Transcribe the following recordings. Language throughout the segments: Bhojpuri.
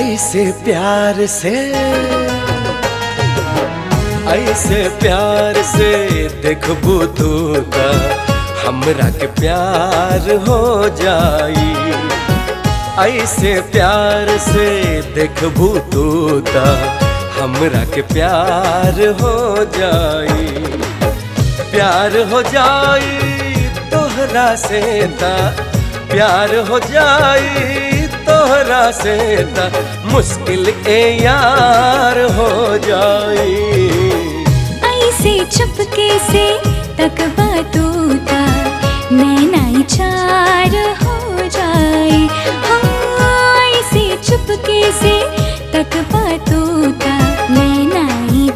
ऐसे प्यार से देखबू तू ता हमरा के प्यार हो जाई। ऐसे प्यार से देखबू तू ता हमरा के प्यार हो जाई। प्यार हो जाई तोहरा से ता प्यार हो जाई तोहरा से ता मुश्किल ए यार हो जाई। ऐसे चुपके से तकबा तू ता नैना चार हो जाए। हाँ, ऐसे चुपके से तकबा तू ता नैना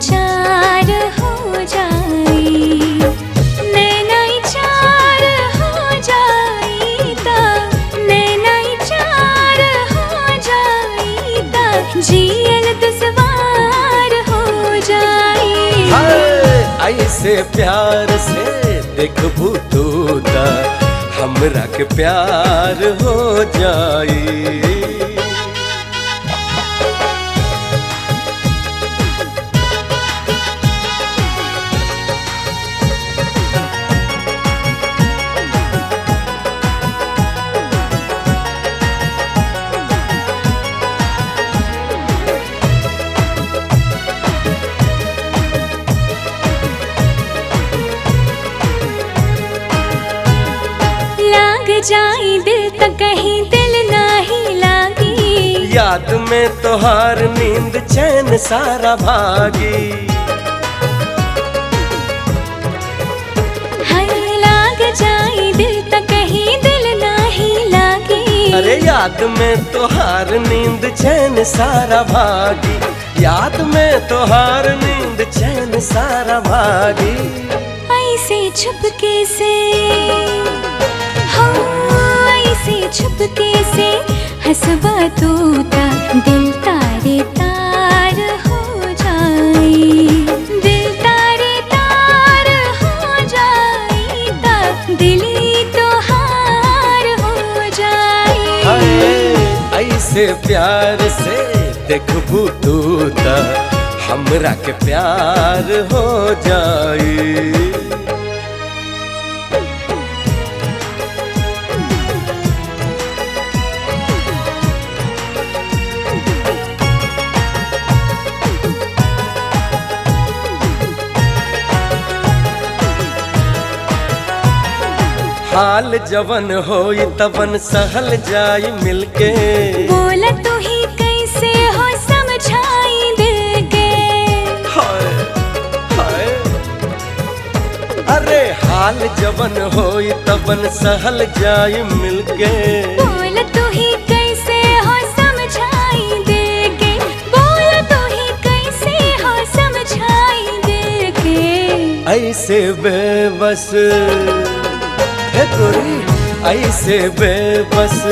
चार हो जाए। नैना चार हो जाए ता नैना चार हो जाए ता जियल दुश्वार हो जाए। ऐसे प्यार से देखबू तू ता हमरा के प्यार हो जाई। जाई दिल तक कहीं दिल नाही लागी। याद में तोहार नींद चैन सारा भागी। हाय लाग जाई दिल तक कहीं दिल नाही लागी। अरे याद में तोहार नींद चैन सारा भागी। याद में तोहार नींद चैन सारा भागी। ऐसे छुपके से ऐसे छुपके से हंसबा तू ता दिल तारे तार हो जाए। दिल तारे तार हो जाए ता दिली तो हार हो जाए। ऐसे प्यार से देखबू तू ता हमरा के प्यार हो जाए। हाल जवन होई तवन सहल जाई मिलके। बोला तू ही कैसे हो समझाई दिल के। हाय हाय अरे हाल जवन होई तवन सहल जाई मिलके। बोला तू ही कैसे हो समझाई दिल के। बोला तू ही कैसे हो समझाई दिल के। ऐसे बेबस है गोरी ऐसे बेबस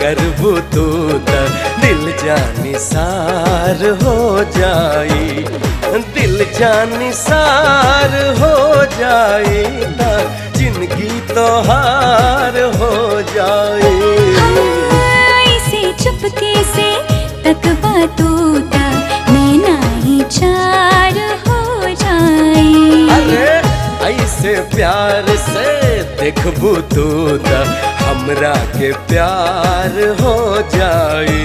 करबू तू ता दिल जानी सार हो जाई। दिल जानी सार हो जाई ता जिंदगी तो हार हो जाई। ऐसे चुपके से तकबा तू ता नैना चार हो जाए। अरे ऐसे प्यार से देखबू तू ता हमरा के प्यार हो जाए।